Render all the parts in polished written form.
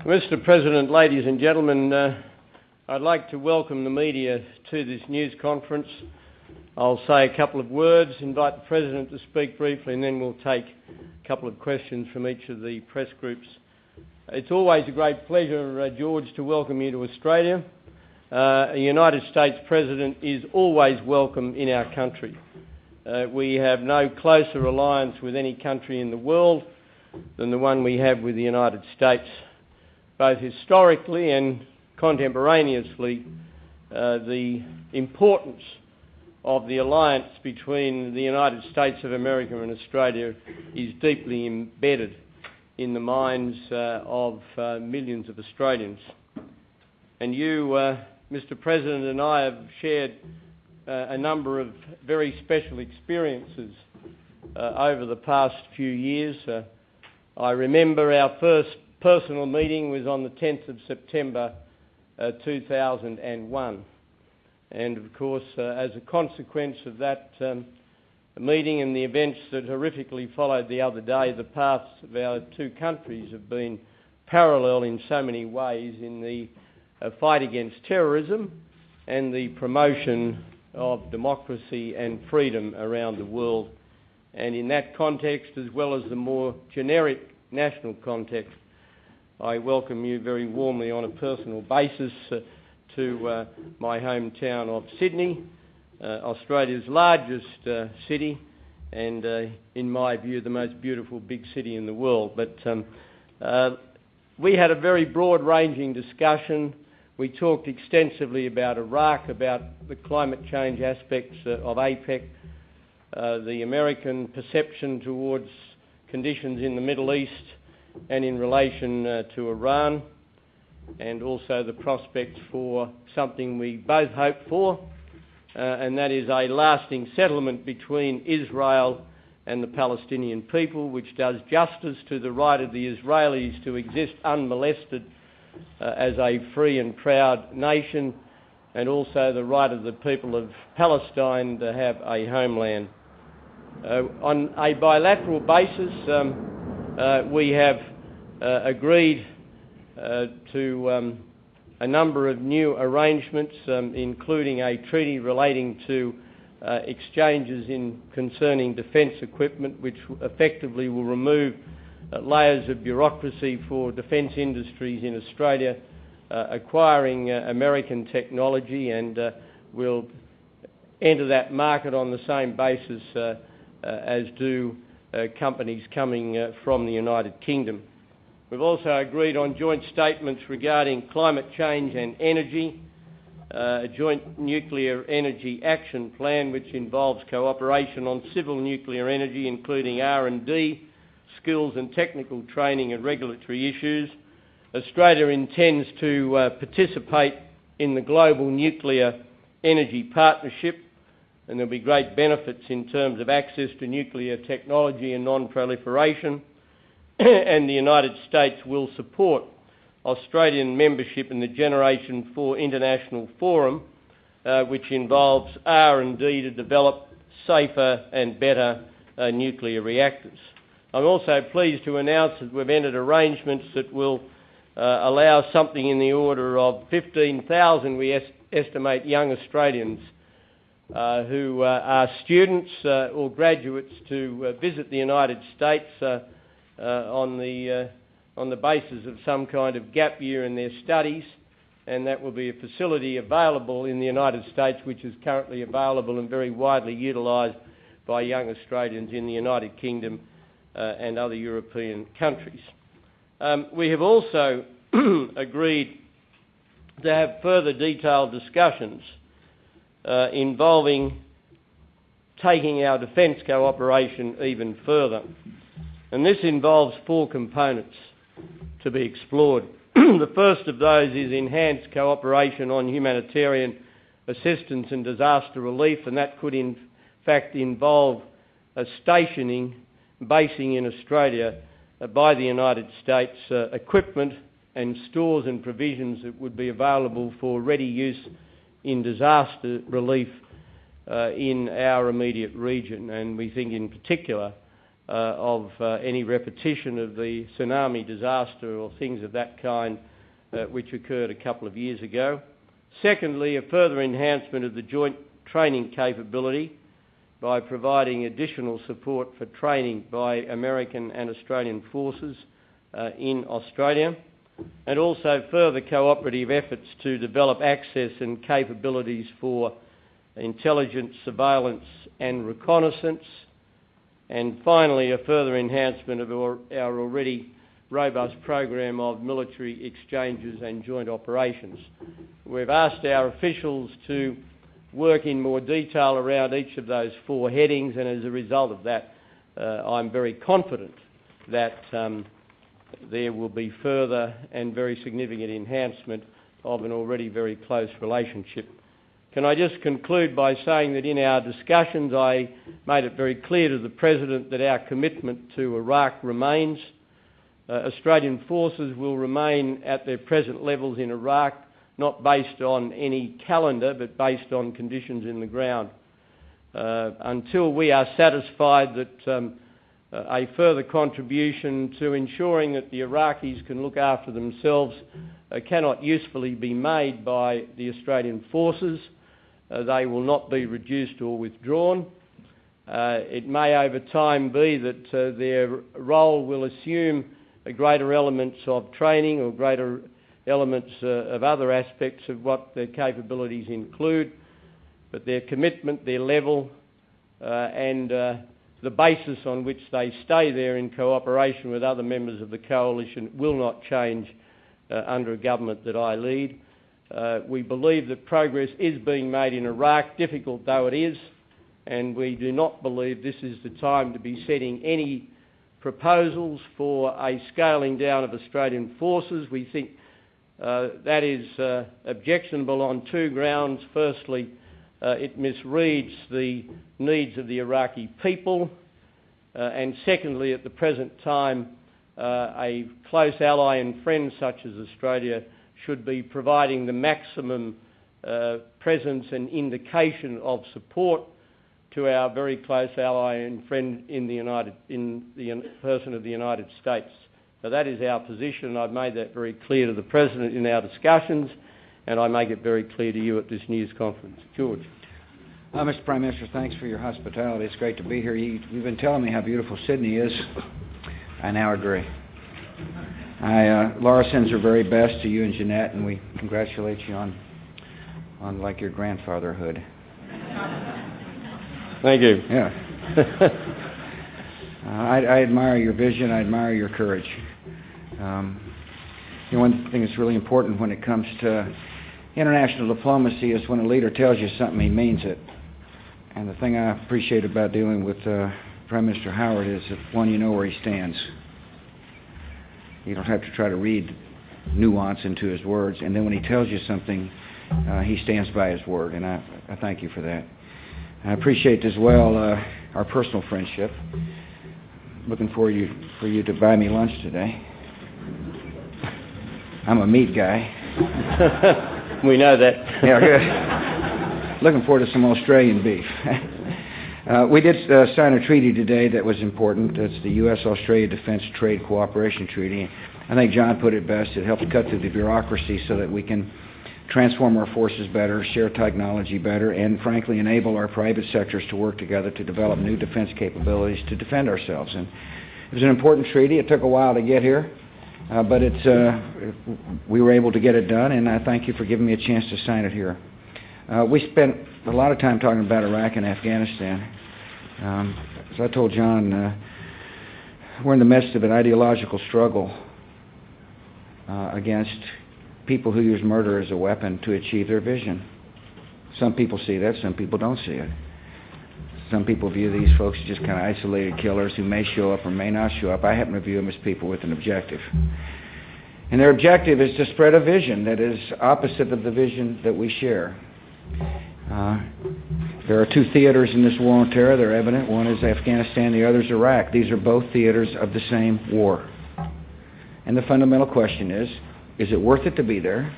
Mr. President, ladies and gentlemen, I'd like to welcome the media to this news conference. I'll say a couple of words, invite the President to speak briefly, and then we'll take a couple of questions from each of the press groups. It's always a great pleasure, George, to welcome you to Australia. A United States President is always welcome in our country. We have no closer alliance with any country in the world than the one we have with the United States. Both historically and contemporaneously, the importance of the alliance between the United States of America and Australia is deeply embedded in the minds of millions of Australians. And you, Mr. President, and I have shared a number of very special experiences over the past few years. I remember our first personal meeting was on the 10th of September 2001. And of course, as a consequence of that meeting and the events that horrifically followed the other day, the paths of our two countries have been parallel in so many ways in the fight against terrorism and the promotion of democracy and freedom around the world. And in that context, as well as the more generic national context, I welcome you very warmly on a personal basis to my hometown of Sydney, Australia's largest city, and in my view, the most beautiful big city in the world. But we had a very broad-ranging discussion. We talked extensively about Iraq, about the climate change aspects of APEC, the American perception towards conditions in the Middle East and in relation to Iran, and also the prospects for something we both hope for, and that is a lasting settlement between Israel and the Palestinian people, which does justice to the right of the Israelis to exist unmolested as a free and proud nation, and also the right of the people of Palestine to have a homeland. On a bilateral basis, we have agreed to a number of new arrangements, including a treaty relating to exchanges concerning defence equipment, which effectively will remove layers of bureaucracy for defence industries in Australia, acquiring American technology, and will enter that market on the same basis as do companies coming from the United Kingdom. We've also agreed on joint statements regarding climate change and energy, a joint nuclear energy action plan which involves cooperation on civil nuclear energy, including R&D, skills and technical training and regulatory issues. Australia intends to participate in the Global Nuclear Energy Partnership, and there'll be great benefits in terms of access to nuclear technology and non-proliferation. And the United States will support Australian membership in the Generation 4 International Forum, which involves R&D to develop safer and better nuclear reactors. I'm also pleased to announce that we've entered arrangements that will allow something in the order of 15,000, we estimate, young Australians who are students or graduates to visit the United States on the basis of some kind of gap year in their studies, and that will be a facility available in the United States which is currently available and very widely utilised by young Australians in the United Kingdom and other European countries. We have also agreed to have further detailed discussions involving taking our defence cooperation even further. And this involves four components to be explored. The first of those is enhanced cooperation on humanitarian assistance and disaster relief, and that could in fact involve basing in Australia by the United States equipment and stores and provisions that would be available for ready use in disaster relief in our immediate region. And we think in particular of any repetition of the tsunami disaster or things of that kind which occurred a couple of years ago. Secondly, a further enhancement of the joint training capability by providing additional support for training by American and Australian forces in Australia, and also further cooperative efforts to develop access and capabilities for intelligence, surveillance and reconnaissance, and finally a further enhancement of our already robust program of military exchanges and joint operations. We've asked our officials to work in more detail around each of those four headings, and as a result of that I'm very confident that there will be further and very significant enhancement of an already very close relationship. Can I just conclude by saying that in our discussions I made it very clear to the President that our commitment to Iraq remains. Australian forces will remain at their present levels in Iraq, not based on any calendar but based on conditions in the ground. Until we are satisfied that a further contribution to ensuring that the Iraqis can look after themselves cannot usefully be made by the Australian forces, they will not be reduced or withdrawn. It may over time be that their role will assume greater elements of training or greater elements of other aspects of what their capabilities include, but their commitment, their level and the basis on which they stay there in cooperation with other members of the coalition will not change under a government that I lead. We believe that progress is being made in Iraq, difficult though it is, and we do not believe this is the time to be setting any proposals for a scaling down of Australian forces. We think that is objectionable on two grounds. Firstly, it misreads the needs of the Iraqi people, and secondly, at the present time, a close ally and friend such as Australia should be providing the maximum presence and indication of support to our very close ally and friend in the person of the United States. So that is our position. I've made that very clear to the President in our discussions, and I make it very clear to you at this news conference. George. Mr. Prime Minister, thanks for your hospitality. It's great to be here. You've been telling me how beautiful Sydney is. I now agree. Laura sends her very best to you and Jeanette, and we congratulate you on like your grandfatherhood. Thank you. Yeah. I admire your vision. I admire your courage. One thing that's really important when it comes to international diplomacy is when a leader tells you something, he means it. And the thing I appreciate about dealing with Prime Minister Howard is that, one, you know where he stands. You don't have to try to read nuance into his words. And then when he tells you something, he stands by his word. And I thank you for that. I appreciate as well our personal friendship. Looking for you to buy me lunch today. I'm a meat guy. We know that. Yeah, good. Looking forward to some Australian beef. We did sign a treaty today that was important. It's the U.S.-Australia Defense Trade Cooperation Treaty. I think John put it best. It helps cut through the bureaucracy so that we can transform our forces better, share technology better, and frankly enable our private sectors to work together to develop new defense capabilities to defend ourselves. And it was an important treaty. It took a while to get here, but we were able to get it done, and I thank you for giving me a chance to sign it here. We spent a lot of time talking about Iraq and Afghanistan. As I told John, we're in the midst of an ideological struggle against people who use murder as a weapon to achieve their vision. Some people see that, some people don't see it. Some people view these folks as just kind of isolated killers who may show up or may not show up. I happen to view them as people with an objective. And their objective is to spread a vision that is opposite of the vision that we share. There are two theaters in this war on terror. They're evident. One is Afghanistan, the other is Iraq. These are both theaters of the same war. And the fundamental question is it worth it to be there?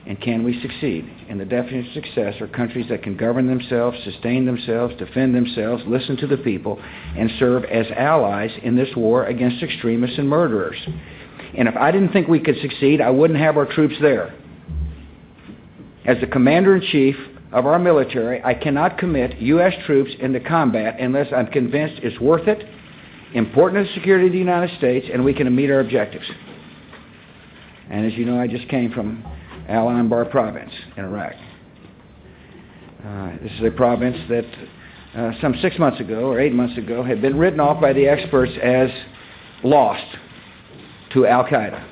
And can we succeed? And the definition of success are countries that can govern themselves, sustain themselves, defend themselves, listen to the people, and serve as allies in this war against extremists and murderers. And if I didn't think we could succeed, I wouldn't have our troops there. As the commander-in-chief of our military, I cannot commit U.S. troops into combat unless I'm convinced it's worth it, important to the security of the United States, and we can meet our objectives. And as you know, I just came from Al Anbar province in Iraq. This is a province that some 6 months ago or 8 months ago had been written off by the experts as lost to Al-Qaeda.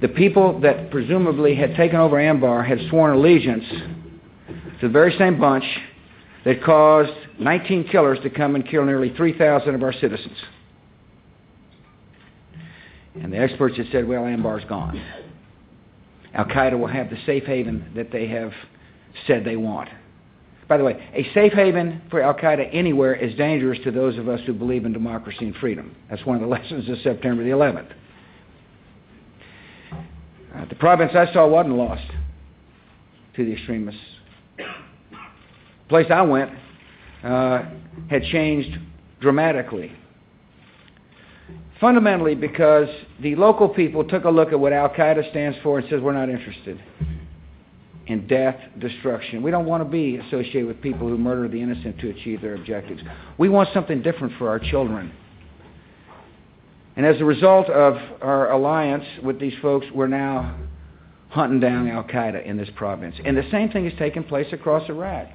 The people that presumably had taken over Anbar had sworn allegiance to the very same bunch that caused 19 killers to come and kill nearly 3,000 of our citizens. And the experts had said, well, Anbar's gone. Al-Qaeda will have the safe haven that they have said they want. By the way, a safe haven for Al-Qaeda anywhere is dangerous to those of us who believe in democracy and freedom. That's one of the lessons of September the 11th. The province I saw wasn't lost to the extremists. The place I went had changed dramatically. Fundamentally because the local people took a look at what Al-Qaeda stands for and says, we're not interested in death, destruction. We don't want to be associated with people who murder the innocent to achieve their objectives. We want something different for our children. And as a result of our alliance with these folks, we're now hunting down Al-Qaeda in this province. And the same thing is taking place across Iraq.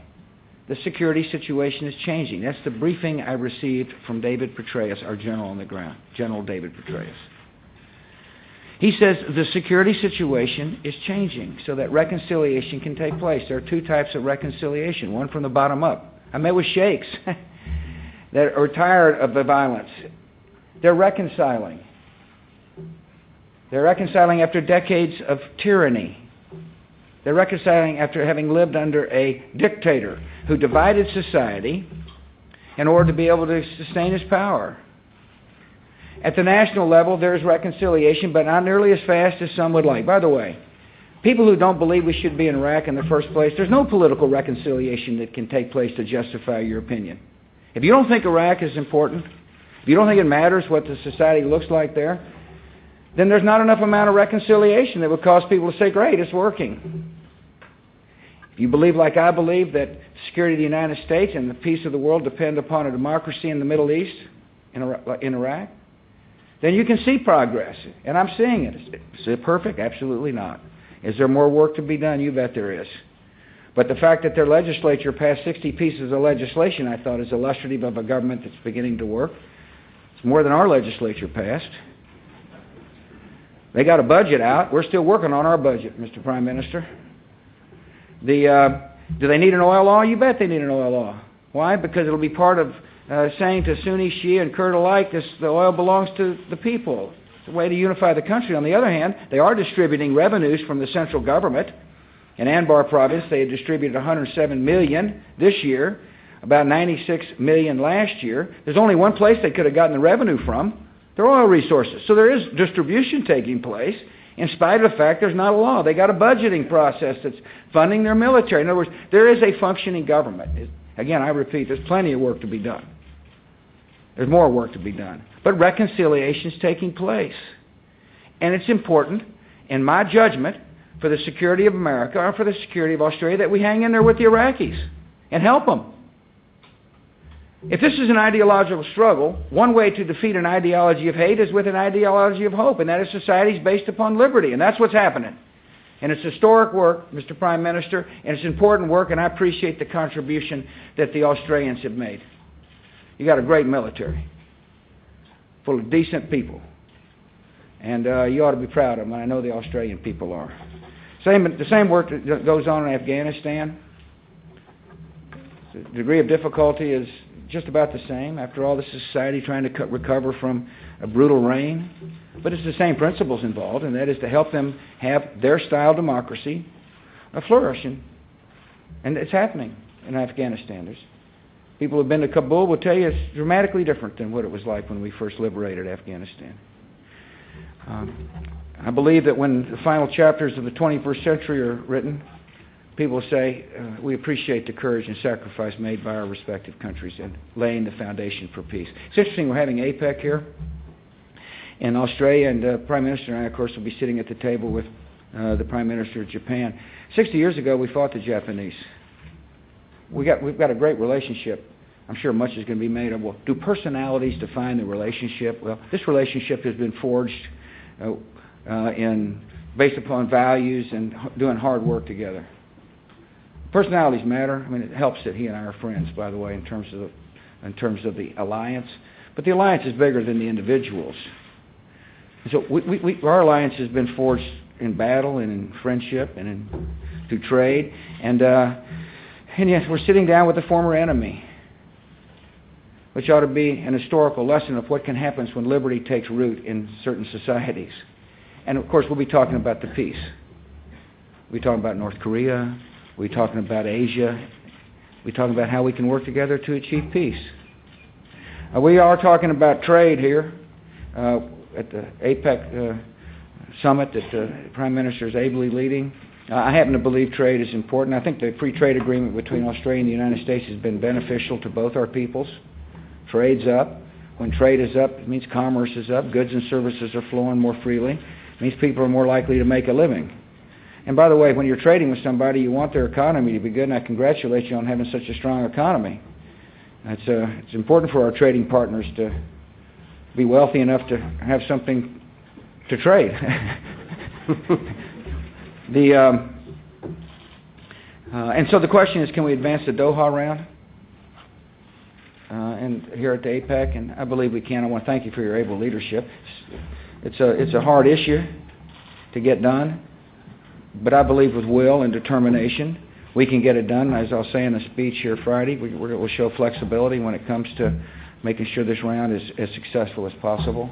The security situation is changing. That's the briefing I received from David Petraeus, our general on the ground, General David Petraeus. He says the security situation is changing so that reconciliation can take place. There are two types of reconciliation, one from the bottom up. I met with sheikhs that are tired of the violence. They're reconciling. They're reconciling after decades of tyranny. They're reconciling after having lived under a dictator who divided society in order to be able to sustain his power. At the national level, there's reconciliation, but not nearly as fast as some would like. By the way, people who don't believe we should be in Iraq in the first place, there's no political reconciliation that can take place to justify your opinion. If you don't think Iraq is important, if you don't think it matters what the society looks like there, then there's not enough amount of reconciliation that would cause people to say, great, it's working. If you believe like I believe that the security of the United States and the peace of the world depend upon a democracy in the Middle East, in Iraq, then you can see progress. And I'm seeing it. Is it perfect? Absolutely not. Is there more work to be done? You bet there is. But the fact that their legislature passed 60 pieces of legislation, I thought, is illustrative of a government that's beginning to work. It's more than our legislature passed. They got a budget out. We're still working on our budget, Mr. Prime Minister. Do they need an oil law? You bet they need an oil law. Why? Because it'll be part of saying to Sunni, Shia, and Kurd alike, the oil belongs to the people. It's a way to unify the country. On the other hand, they are distributing revenues from the central government. In Anbar province, they had distributed $107 million this year, about $96 million last year. There's only one place they could have gotten the revenue from, their oil resources. So there is distribution taking place, in spite of the fact there's not a law. They got a budgeting process that's funding their military. In other words, there is a functioning government. Again, I repeat, there's plenty of work to be done. There's more work to be done. But reconciliation is taking place. And it's important, in my judgment, for the security of America or for the security of Australia that we hang in there with the Iraqis and help them. If this is an ideological struggle, one way to defeat an ideology of hate is with an ideology of hope, and that is societies based upon liberty, and that's what's happening. And it's historic work, Mr. Prime Minister, and it's important work, and I appreciate the contribution that the Australians have made. You got a great military, full of decent people, and you ought to be proud of them, and I know the Australian people are. The same work that goes on in Afghanistan. The degree of difficulty is just about the same. After all, this is society trying to recover from a brutal reign. But it's the same principles involved, and that is to help them have their style democracy flourishing. And it's happening in Afghanistan. People who have been to Kabul will tell you it's dramatically different than what it was like when we first liberated Afghanistan. I believe that when the final chapters of the 21st century are written, people will say, we appreciate the courage and sacrifice made by our respective countries in laying the foundation for peace. It's interesting, we're having APEC here in Australia, and the Prime Minister and I, of course, will be sitting at the table with the Prime Minister of Japan. 60 years ago, we fought the Japanese. We've got a great relationship. I'm sure much is going to be made of, well, do personalities define the relationship? Well, this relationship has been forged based upon values and doing hard work together. Personalities matter. I mean, it helps that he and I are friends, by the way, in terms of the alliance. But the alliance is bigger than the individuals. And so our alliance has been forged in battle and in friendship and through trade. And yes, we're sitting down with a former enemy, which ought to be an historical lesson of what can happen when liberty takes root in certain societies. And of course, we'll be talking about the peace. We'll be talking about North Korea. We'll be talking about Asia. We'll be talking about how we can work together to achieve peace. We are talking about trade here at the APEC summit that the Prime Minister is ably leading. I happen to believe trade is important. I think the free trade agreement between Australia and the United States has been beneficial to both our peoples. Trade's up. When trade is up, it means commerce is up. Goods and services are flowing more freely. It means people are more likely to make a living. And by the way, when you're trading with somebody, you want their economy to be good, and I congratulate you on having such a strong economy. It's important for our trading partners to be wealthy enough to have something to trade. And so the question is, can we advance the Doha round? And here at the APEC, and I believe we can. I want to thank you for your able leadership. It's a hard issue to get done, but I believe with will and determination we can get it done. As I'll say in the speech here Friday, we'll show flexibility when it comes to making sure this round is as successful as possible.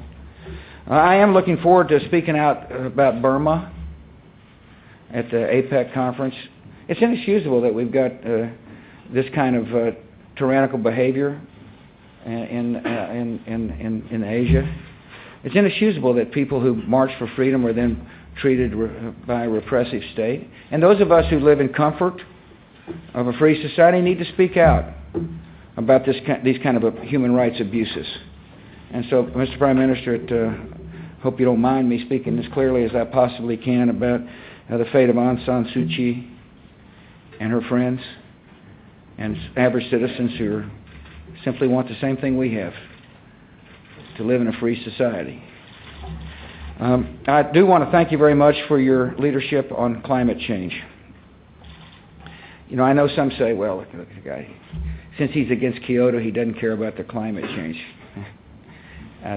I am looking forward to speaking out about Burma at the APEC conference. It's inexcusable that we've got this kind of tyrannical behavior in Asia. It's inexcusable that people who march for freedom are then treated by a repressive state. And those of us who live in comfort of a free society need to speak out about these kind of human rights abuses. And so, Mr. Prime Minister, hope you don't mind me speaking as clearly as I possibly can about the fate of Aung San Suu Kyi and her friends and average citizens who simply want the same thing we have, to live in a free society. I do want to thank you very much for your leadership on climate change. You know, I know some say, well, look at the guy. Since he's against Kyoto, he doesn't care about the climate change.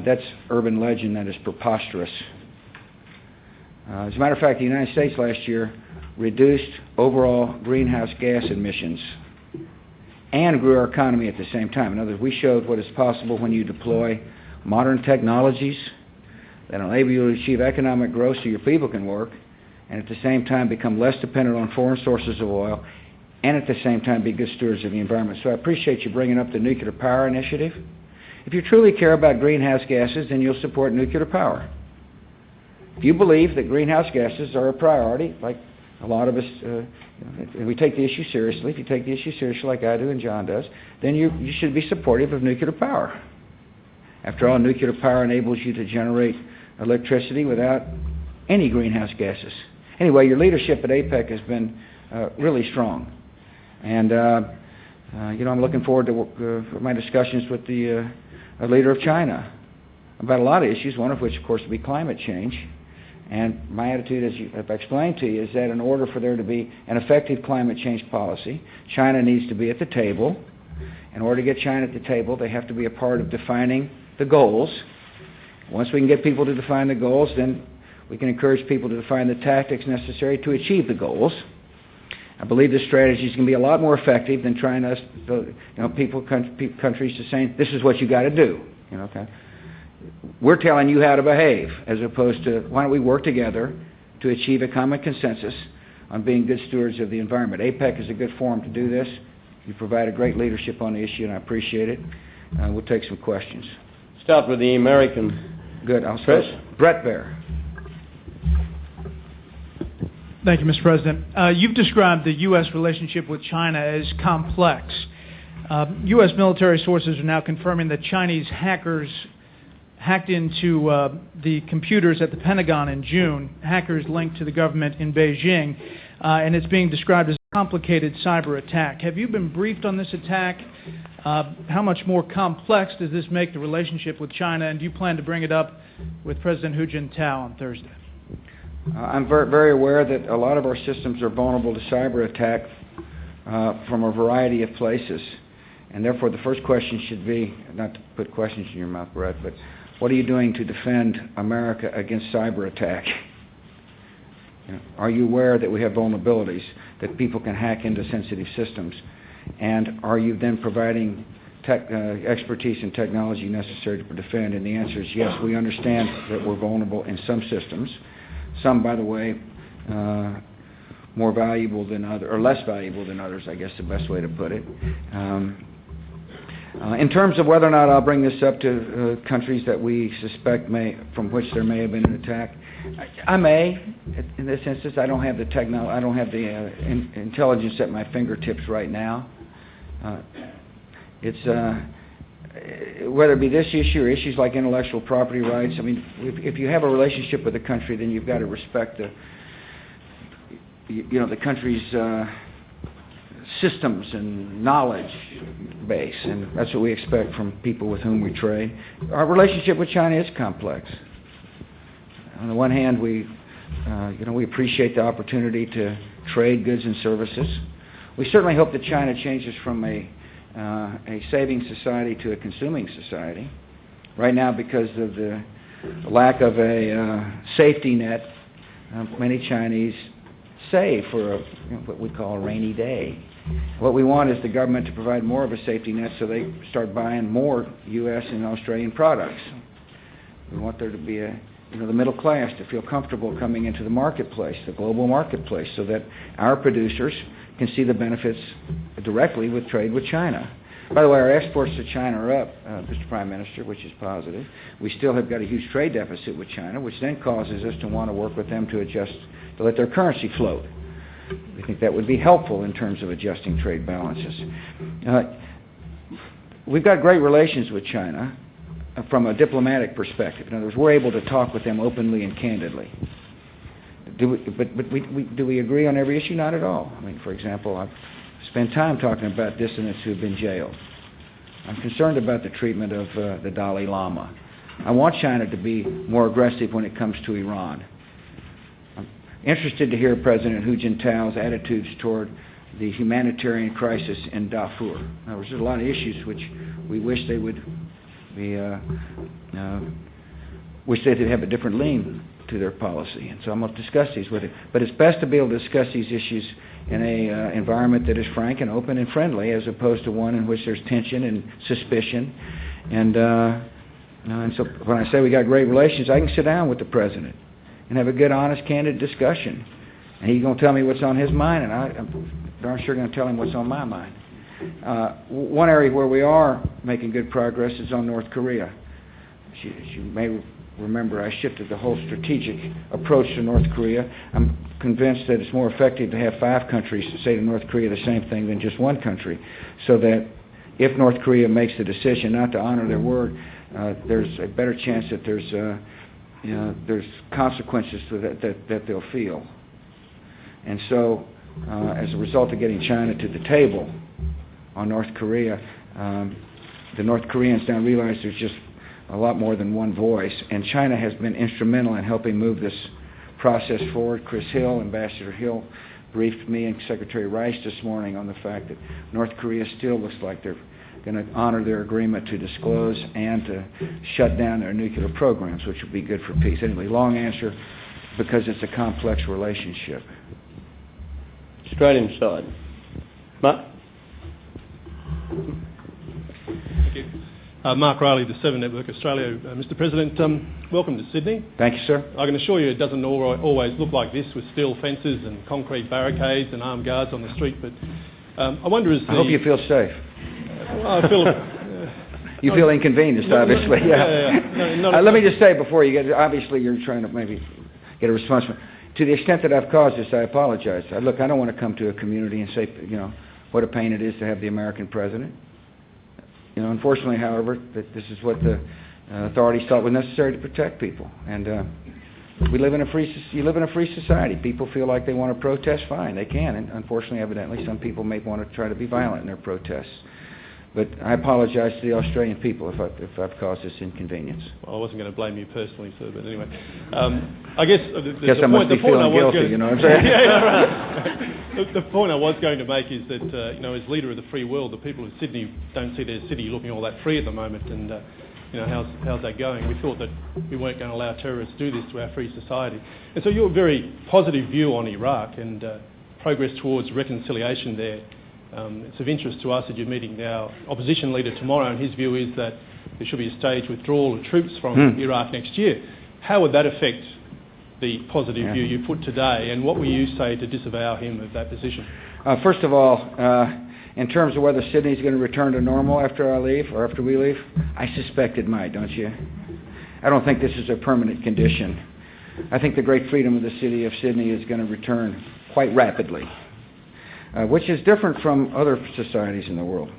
That's urban legend. That is preposterous. As a matter of fact, the United States last year reduced overall greenhouse gas emissions and grew our economy at the same time. In other words, we showed what is possible when you deploy modern technologies that enable you to achieve economic growth so your people can work, and at the same time become less dependent on foreign sources of oil, and at the same time be good stewards of the environment. So I appreciate you bringing up the nuclear power initiative. If you truly care about greenhouse gases, then you'll support nuclear power. If you believe that greenhouse gases are a priority, like a lot of us, if we take the issue seriously, if you take the issue seriously like I do and John does, then you should be supportive of nuclear power. After all, nuclear power enables you to generate electricity without any greenhouse gases. Anyway, your leadership at APEC has been really strong. And, I'm looking forward to my discussions with the leader of China about a lot of issues, one of which, of course, will be climate change. And my attitude, as I've explained to you, is that in order for there to be an effective climate change policy, China needs to be at the table. In order to get China at the table, they have to be a part of defining the goals. Once we can get people to define the goals, then we can encourage people to define the tactics necessary to achieve the goals. I believe this strategy is going to be a lot more effective than trying us, countries to saying, this is what you got to do. Okay? We're telling you how to behave, as opposed to why don't we work together to achieve a common consensus on being good stewards of the environment. APEC is a good forum to do this. You provide a great leadership on the issue, and I appreciate it. We'll take some questions. Start with the American. Good. I'll start. Brett Baer. Thank you, Mr. President. You've described the U.S. relationship with China as complex. U.S. military sources are now confirming that Chinese hackers hacked into the computers at the Pentagon in June, hackers linked to the government in Beijing, and it's being described as a complicated cyber attack. Have you been briefed on this attack? How much more complex does this make the relationship with China, and do you plan to bring it up with President Hu Jintao on Thursday? I'm very aware that a lot of our systems are vulnerable to cyber attack from a variety of places. And therefore, the first question should be, not to put questions in your mouth, Brett, but what are you doing to defend America against cyber attack? Are you aware that we have vulnerabilities, that people can hack into sensitive systems? And are you then providing expertise and technology necessary to defend? And the answer is yes, we understand that we're vulnerable in some systems. Some, by the way, more valuable than others, or less valuable than others, I guess the best way to put it. In terms of whether or not I'll bring this up to countries that we suspect from which there may have been an attack, I may. In this instance, I don't have the intelligence at my fingertips right now. Whether it be this issue or issues like intellectual property rights, I mean, if you have a relationship with a country, then you've got to respect the country's systems and knowledge base, and that's what we expect from people with whom we trade. Our relationship with China is complex. On the one hand, we appreciate the opportunity to trade goods and services. We certainly hope that China changes from a saving society to a consuming society. Right now, because of the lack of a safety net, many Chinese save for what we call a rainy day. What we want is the government to provide more of a safety net so they start buying more U.S. and Australian products. We want there to be the middle class to feel comfortable coming into the marketplace, the global marketplace, so that our producers can see the benefits directly with trade with China. By the way, our exports to China are up, Mr. Prime Minister, which is positive. We still have got a huge trade deficit with China, which then causes us to want to work with them to let their currency float. We think that would be helpful in terms of adjusting trade balances. We've got great relations with China from a diplomatic perspective. In other words, we're able to talk with them openly and candidly. Do we agree on every issue? Not at all. I mean, for example, I've spent time talking about dissidents who've been jailed. I'm concerned about the treatment of the Dalai Lama. I want China to be more aggressive when it comes to Iran. I'm interested to hear President Hu Jintao's attitudes toward the humanitarian crisis in Darfur. Now, there's a lot of issues which we wish they would wish they'd have a different lean to their policy, and so I'm going to discuss these with him. But it's best to be able to discuss these issues in a environment that is frank and open and friendly, as opposed to one in which there's tension and suspicion. And so when I say we got great relations, I can sit down with the president and have a good, honest, candid discussion, and he's going to tell me what's on his mind, and I'm darn sure going to tell him what's on my mind. One area where we are making good progress is on North Korea. As you may remember, I shifted the whole strategic approach to North Korea. I'm convinced that it's more effective to have 5 countries say to North Korea the same thing than just one country, so that if North Korea makes the decision not to honor their word, there's a better chance that there's consequences to that they'll feel. And so, as a result of getting China to the table on North Korea, the North Koreans now realize there's just a lot more than one voice, and China has been instrumental in helping move this process forward. Chris Hill, Ambassador Hill, briefed me and Secretary Rice this morning on the fact that North Korea still looks like they're going to honor their agreement to disclose and to shut down their nuclear programs, which would be good for peace. Anyway, long answer, because it's a complex relationship. Straight inside. Mark? Thank you. Mark Riley, the 7 Network Australia. Mr. President, welcome to Sydney. Thank you, sir. I can assure you it doesn't always look like this with steel fences and concrete barricades and armed guards on the street, but I wonder I hope you feel safe. Well, I feel... you feel inconvenienced, obviously. Yeah. Let me just say before you get... Obviously, you're trying to maybe get a response. to the extent that I've caused this, I apologize. Look, I don't want to come to a community and say, what a pain it is to have the American president. Unfortunately, however, that this is what the authorities thought was necessary to protect people. And you live in a free society. People feel like they want to protest, fine, they can. And unfortunately, evidently, some people may want to try to be violent in their protests. But I apologize to the Australian people if I've caused this inconvenience. Well, I wasn't going to blame you personally, sir, but anyway. I guess I must be feeling guilty, you know what I'm saying? right. The point I was going to make is that, as leader of the free world, the people of Sydney don't see their city looking all that free at the moment, and how's that going? We thought that we weren't going to allow terrorists to do this to our free society. And so your very positive view on Iraq and progress towards reconciliation there, it's of interest to us that you're meeting our opposition leader tomorrow, and his view is that there should be a staged withdrawal of troops from Iraq next year. How would that affect the positive view you put today, and what will you say to disavow him of that position? First of all, in terms of whether Sydney's going to return to normal after I leave or after we leave, I suspect it might, don't you? I don't think this is a permanent condition. I think the great freedom of the city of Sydney is going to return quite rapidly, which is different from other societies in the world.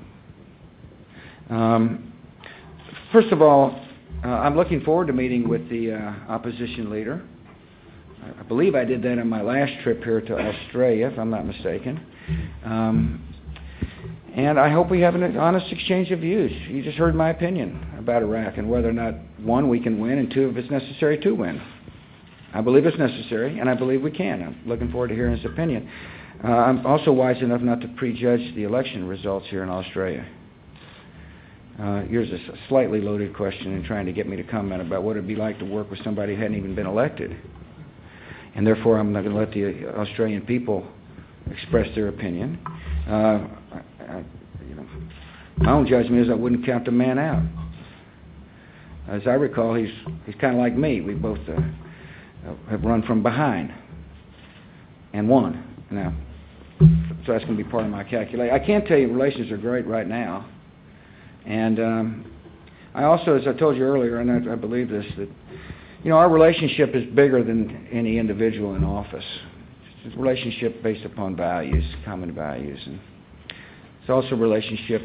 First of all, I'm looking forward to meeting with the opposition leader. I believe I did that on my last trip here to Australia, if I'm not mistaken. And I hope we have an honest exchange of views. You just heard my opinion about Iraq and whether or not, one, we can win, and two, if it's necessary to win. I believe it's necessary, and I believe we can. I'm looking forward to hearing his opinion. I'm also wise enough not to prejudge the election results here in Australia. Here's a slightly loaded question in trying to get me to comment about what it would be like to work with somebody who hadn't even been elected. And therefore, I'm not going to let the Australian people express their opinion. My own judgment is I wouldn't count the man out. As I recall, he's kind of like me. We both have run from behind and won. Now, so that's going to be part of my calculation. I can't tell you relations are great right now. And I also, as I told you earlier, and I believe this, that our relationship is bigger than any individual in office. It's a relationship based upon values, common values. And it's also a relationship,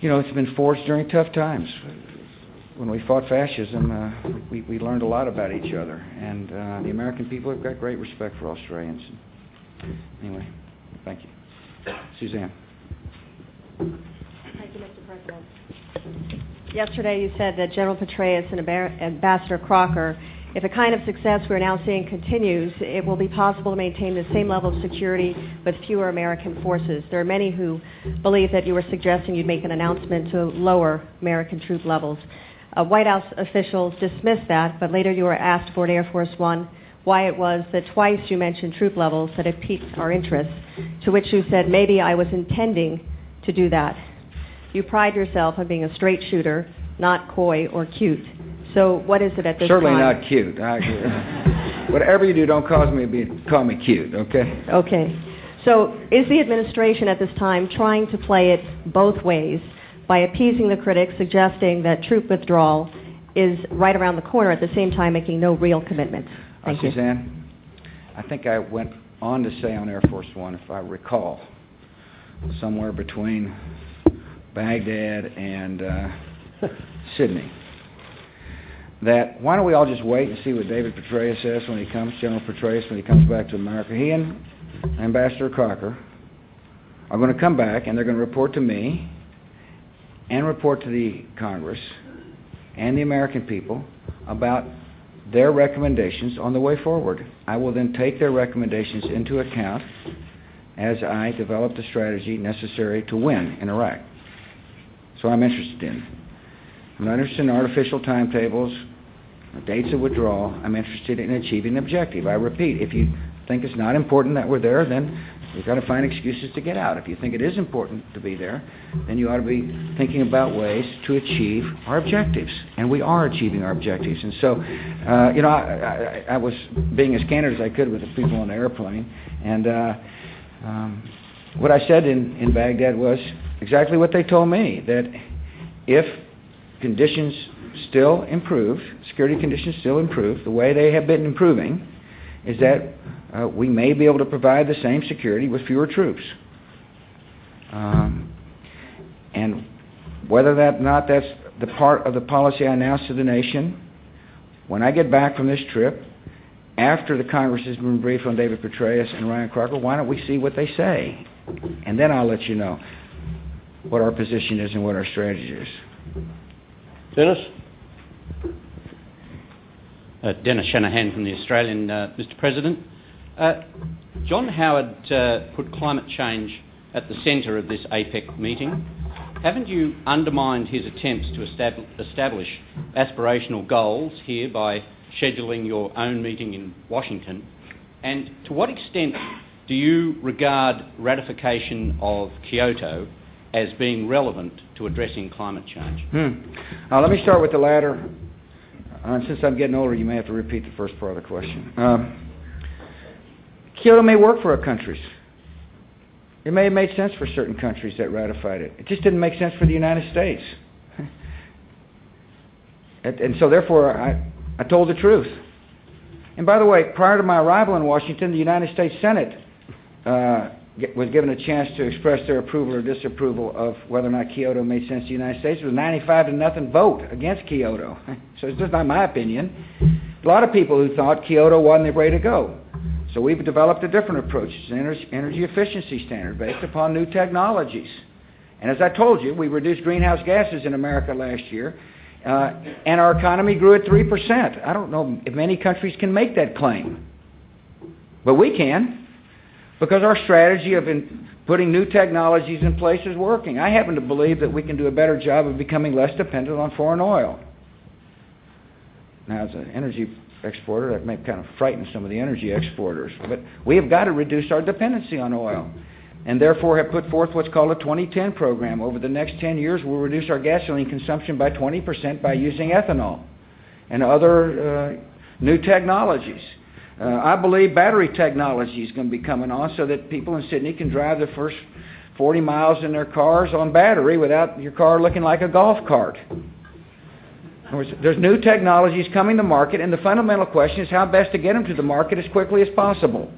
it's been forged during tough times. When we fought fascism, we learned a lot about each other. And the American people have got great respect for Australians. Anyway, thank you. Suzanne. Thank you, Mr. President. Yesterday you said that General Petraeus and Ambassador Crocker, if the kind of success we're now seeing continues, it will be possible to maintain the same level of security with fewer American forces. There are many who believe that you were suggesting you'd make an announcement to lower American troop levels. White House officials dismissed that, but later you were asked aboard Air Force One why it was that twice you mentioned troop levels that had piqued our interest, to which you said, maybe I was intending to do that. You pride yourself on being a straight shooter, not coy or cute. So what is it at this Certainly time? Certainly not cute. Whatever you do, don't call me cute, okay? Okay. So is the administration at this time trying to play it both ways by appeasing the critics, suggesting that troop withdrawal is right around the corner, at the same time making no real commitments? Thank you. Suzanne, I think I went on to say on Air Force One, if I recall, somewhere between Baghdad and Sydney, that why don't we all just wait and see what David Petraeus says when he comes, General Petraeus, when he comes back to America. He and Ambassador Crocker are going to come back, and they're going to report to me and report to the Congress and the American people about their recommendations on the way forward. I will then take their recommendations into account as I develop the strategy necessary to win in Iraq. So I'm interested in. I'm not interested in artificial timetables, or dates of withdrawal. I'm interested in achieving the objective. I repeat, if you think it's not important that we're there, then you've got to find excuses to get out. If you think it is important to be there, then you ought to be thinking about ways to achieve our objectives. And we are achieving our objectives. And so, I was being as candid as I could with the people on the airplane. And what I said in Baghdad was exactly what they told me, that if conditions still improve, security conditions still improve the way they have been improving, is that we may be able to provide the same security with fewer troops. And whether or not that's the part of the policy I announced to the nation, when I get back from this trip, after the Congress has been briefed on David Petraeus and Ryan Crocker, why don't we see what they say? And then I'll let you know what our position is and what our strategy is. Dennis? Dennis Shanahan from the Australian, Mr. President. John Howard put climate change at the centre of this APEC meeting. Haven't you undermined his attempts to establish aspirational goals here by scheduling your own meeting in Washington? And to what extent do you regard ratification of Kyoto as being relevant to addressing climate change? Let me start with the latter. Since I'm getting older, you may have to repeat the first part of the question. Kyoto may work for our countries. It may have made sense for certain countries that ratified it. It just didn't make sense for the United States. And so therefore, I told the truth. And by the way, prior to my arrival in Washington, the United States Senate was given a chance to express their approval or disapproval of whether or not Kyoto made sense to the United States. It was a 95-0 vote against Kyoto. So it's just not my opinion. A lot of people who thought Kyoto wasn't the way to go. So we've developed a different approach. It's an energy efficiency standard based upon new technologies. And as I told you, we reduced greenhouse gases in America last year, and our economy grew at 3%. I don't know if many countries can make that claim. But we can, because our strategy of putting new technologies in place is working. I happen to believe that we can do a better job of becoming less dependent on foreign oil. Now, as an energy exporter, that may kind of frighten some of the energy exporters, but we have got to reduce our dependency on oil, and therefore have put forth what's called a 2010 program. Over the next 10 years, we'll reduce our gasoline consumption by 20% by using ethanol and other new technologies. I believe battery technology is going to be coming on so that people in Sydney can drive the first 40 miles in their cars on battery without your car looking like a golf cart. There's new technologies coming to market, and the fundamental question is how best to get them to the market as quickly as possible.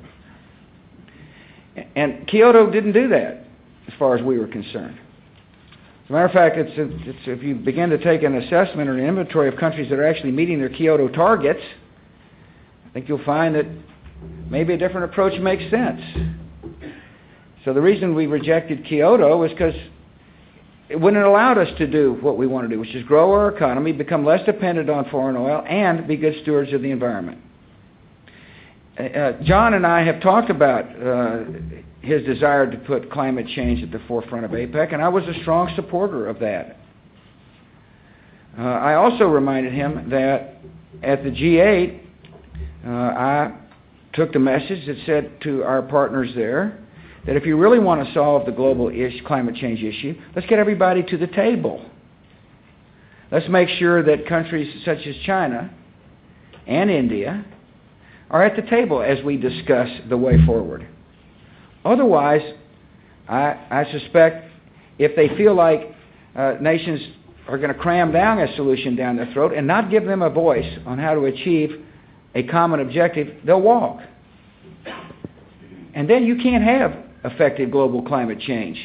And Kyoto didn't do that, as far as we were concerned. As a matter of fact, if you begin to take an assessment or an inventory of countries that are actually meeting their Kyoto targets, I think you'll find that maybe a different approach makes sense. So the reason we rejected Kyoto was because it wouldn't have allowed us to do what we want to do, which is grow our economy, become less dependent on foreign oil, and be good stewards of the environment. John and I have talked about his desire to put climate change at the forefront of APEC, and I was a strong supporter of that. I also reminded him that at the G8, I took the message that said to our partners there that if you really want to solve the global climate change issue, let's get everybody to the table. Let's make sure that countries such as China and India are at the table as we discuss the way forward. Otherwise, I suspect if they feel like nations are going to cram down a solution down their throat and not give them a voice on how to achieve a common objective, they'll walk. And then you can't have effective global climate change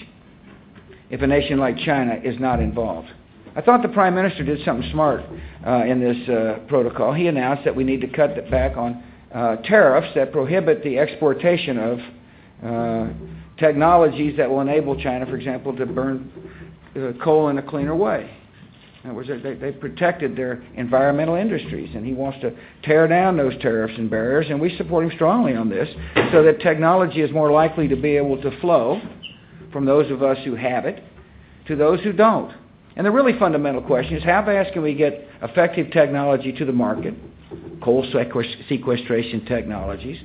if a nation like China is not involved. I thought the Prime Minister did something smart in this protocol. He announced that we need to cut back on tariffs that prohibit the exportation of technologies that will enable China, for example, to burn coal in a cleaner way. In other words, they protected their environmental industries, and he wants to tear down those tariffs and barriers, and we support him strongly on this, so that technology is more likely to be able to flow from those of us who have it to those who don't. And the really fundamental question is how fast can we get effective technology to the market, coal sequestration technologies,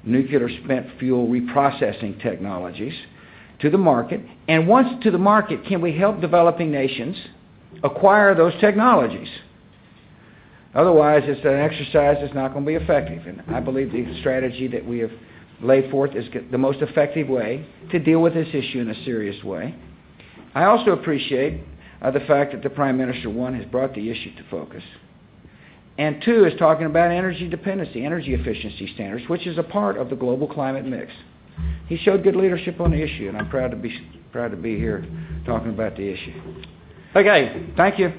nuclear spent fuel reprocessing technologies, to the market, and once to the market, can we help developing nations acquire those technologies? Otherwise, it's an exercise that's not going to be effective. And I believe the strategy that we have laid forth is the most effective way to deal with this issue in a serious way. I also appreciate the fact that the Prime Minister, one, has brought the issue to focus. And 2 is talking about energy dependency, energy efficiency standards, which is a part of the global climate mix. He showed good leadership on the issue, and I'm proud to be here talking about the issue. Okay. Thank you.